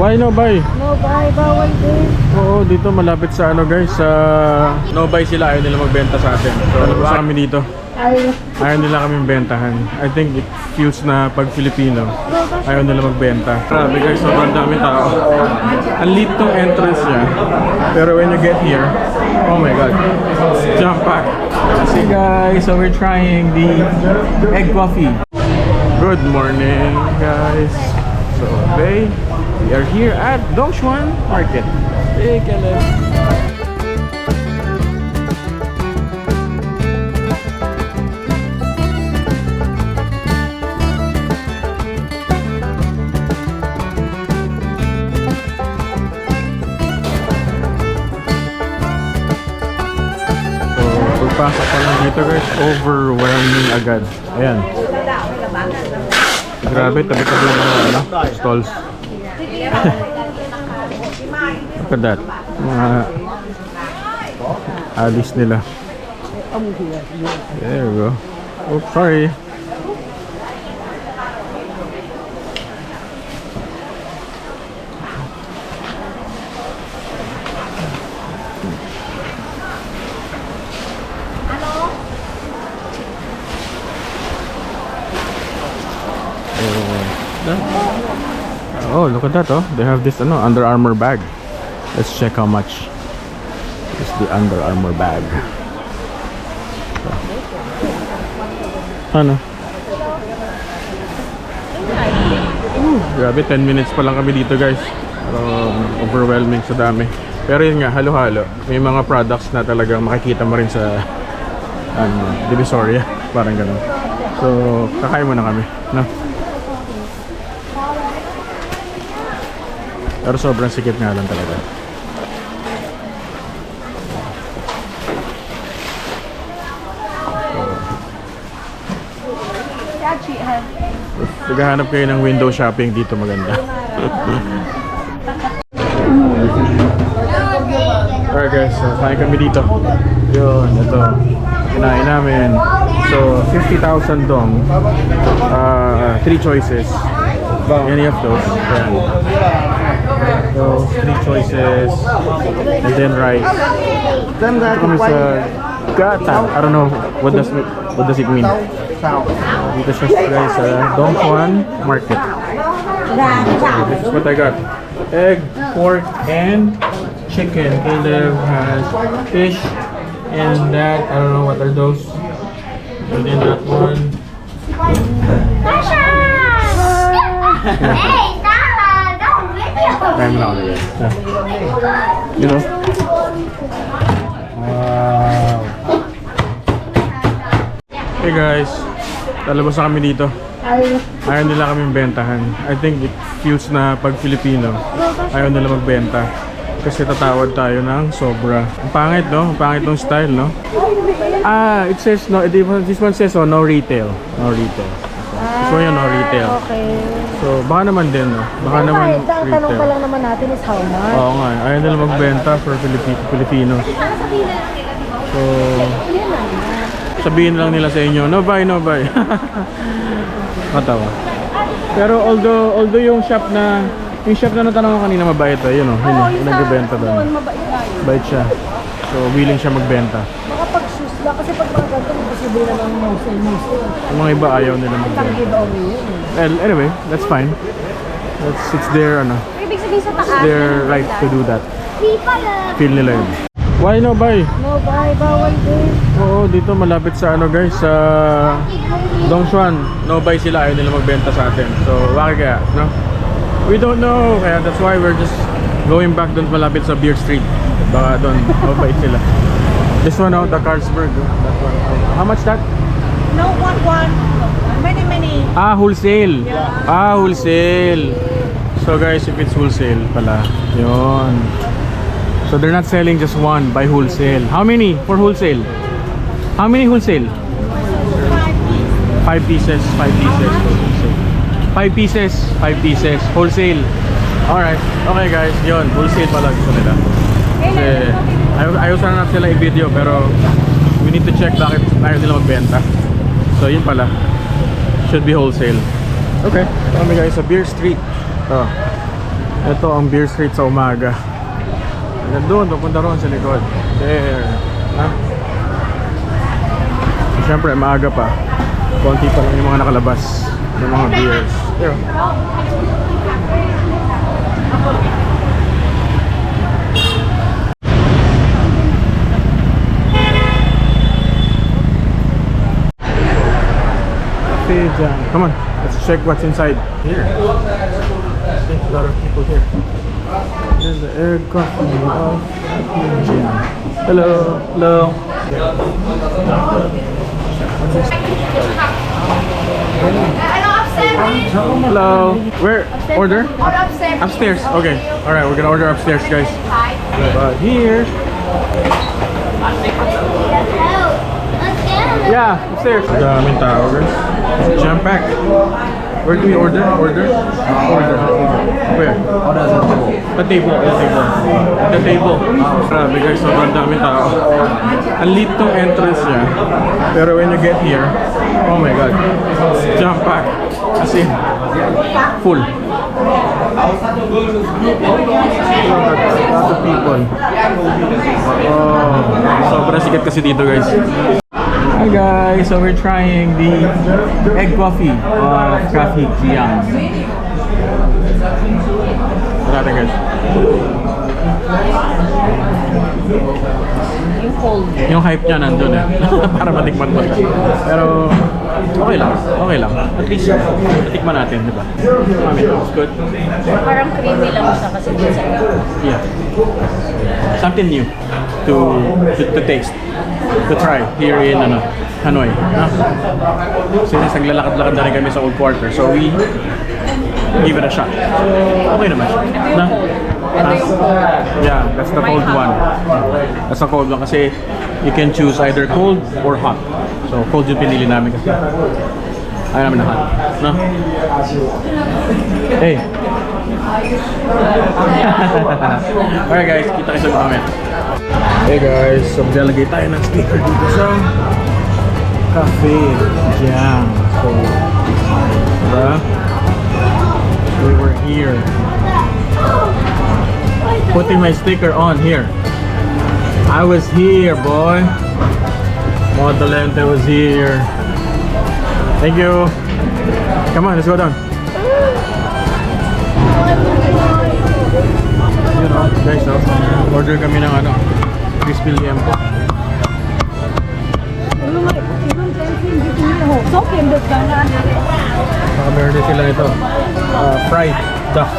Why no buy? No buy, bawal din. Oo, dito malapit sa ano guys, sa no buy sila, ayaw nila magbenta sa atin. So, ano ba kami dito? Ayaw nila kami bentahan. I think it feels na pag Filipino, ayaw nila magbenta. Grabe guys, sobrang dami tao. Ang lit tong entrance niya. Pero when you get here, oh my god, jump back. See guys, so we're trying the egg coffee. Good morning guys. So today, we are here at Dongchuan Market. Hey, Caleb. Pagpasok pa lang dito guys, overwhelming agad. Ayan. Grabe, tabi-tabi ng mga stalls. Look at that. Mga alis nila. There we go. Oh, sorry. Oh, look at that, oh. They have this Under Armour bag. Let's check how much is the Under Armour bag. So. Ano? Grabe, 10 minutes pa lang kami dito, guys. Overwhelming sa dami. Pero yun nga, halo-halo. May mga products na talagang makikita mo rin sa Divisoria. Parang ganun. So, kakain muna kami, no? Pero sobrang sikip nga lang talaga. Naghahanap kayo ng window shopping dito, maganda. Alright guys, so kain kami dito. Yun, ito. Kinain namin. So, 50,000 dong. 3 choices. Any of those. So, 3 choices. And then rice. Kami sa gata. I don't know what does it mean. Dito siya guys sa Dongchuan Market. So, this is what I got. Egg, pork, and chicken. Caleb has fish. And that, I don't know what are those. And then that one. Hey, Dara, don't video. I'm not on it. You know? Wow. Hey guys, lalabas na kami dito. Ayaw nila kami bentahan. I think it feels na pag Filipino, ayaw nila magbenta. Kasi tatawad tayo ng sobra. Ang pangit, no? Ang pangit ng style, no? It says, no, this one says, no retail. No retail. This one no retail. Okay. So, baka naman din, no? Baka naman retail. Ang tanong pa lang naman natin is how much? Oo nga, ayaw nila magbenta for Filipinos. So, sabihin lang nila sa inyo, no buy, no buy. Matawa. Pero although yung shop na natanong ko kanina, mabait to, yun o, yung nagbebenta doon. Mabait siya. So, willing siya magbenta. Baka pag shoes lang, kasi pag mga ganito, imposible na lang Wholesale. Yung mga iba ayaw nila magbenta. Well, anyway, that's fine. It's their, Ibig sabihin sa taas. their right to do that. Feel nila yun. Why no buy? No buy, bawal din. Oo, dito malapit sa guys, sa Dongchuan. No buy sila, ayaw nila magbenta sa atin. So, bakit kaya, no? We don't know, kaya that's why we're just going back doon malapit sa Beer Street. Baka doon, mabait sila. This one out, the Carlsberg. That one. How much that? No, one. Many. Wholesale. Yeah. Wholesale. So guys, if it's wholesale pala, yun. So they're not selling just one, by wholesale. How many for wholesale? How many wholesale? 5 pieces. 5 pieces. 5 pieces. 5 pieces. Wholesale. Alright. Okay guys, yun. Wholesale pala gusto nila. Kasi ayaw sana natin sila i-video, pero we need to check bakit ayaw nila magbenta. So yun pala. Should be wholesale. Okay. Kami guys sa Beer Street. Ito ang beer street sa umaga. Hanggang doon, papunta roon sa likod. There. Ha? Siyempre, maaga pa. Konti pa lang yung mga nakalabas ng mga beers. There. Cafe Jam. Come on, let's check what's inside here. There's a lot of people here. There's the air coffee of Cafe Jam. Hello. Hello. Hello. Where? Order? Upstairs. Okay. Alright, we're gonna order upstairs, guys. But here. Yeah, upstairs. Daming tao, guys. Jam pack. Where do we order? Order. Where? The table. The table. Grabe guys, sobrang daming tao. Ang lit tong entrance niya. Pero when you get here, oh my god. Jam pack. As in, full. A lot of people. Oh, sobrang sikat kasi dito guys. Hi guys, so we're trying the egg coffee of Cafe Jiang. Wala natin guys. Yung cold. Yung hype niya nandun eh. Para matikman mo. Pero okay lang. At least matikman natin, di ba? It's good. Parang creamy lang siya kasi dito. Yeah. Something new to taste. To try here in Hanoi. Since naglalakad-lakad na rin kami sa old quarter, so we give it a shot. Okay naman siya. Ito yung cold. Yeah, that's the cold one. That's the cold one kasi you can choose either cold or hot. So cold yung pinili namin kasi ayaw namin na hot. No? Hey! Alright guys, kita kayo sa comment. Hey guys, so maglalagay tayo ng sticker dito sa Cafe Jam. So, diba? We were here. Putting my sticker on here. I was here, boy. Motolente was here. Thank you. Come on, let's go down. You know, guys, so, order kami ng crispy liempo. Baka meron din sila ito. Fried duck.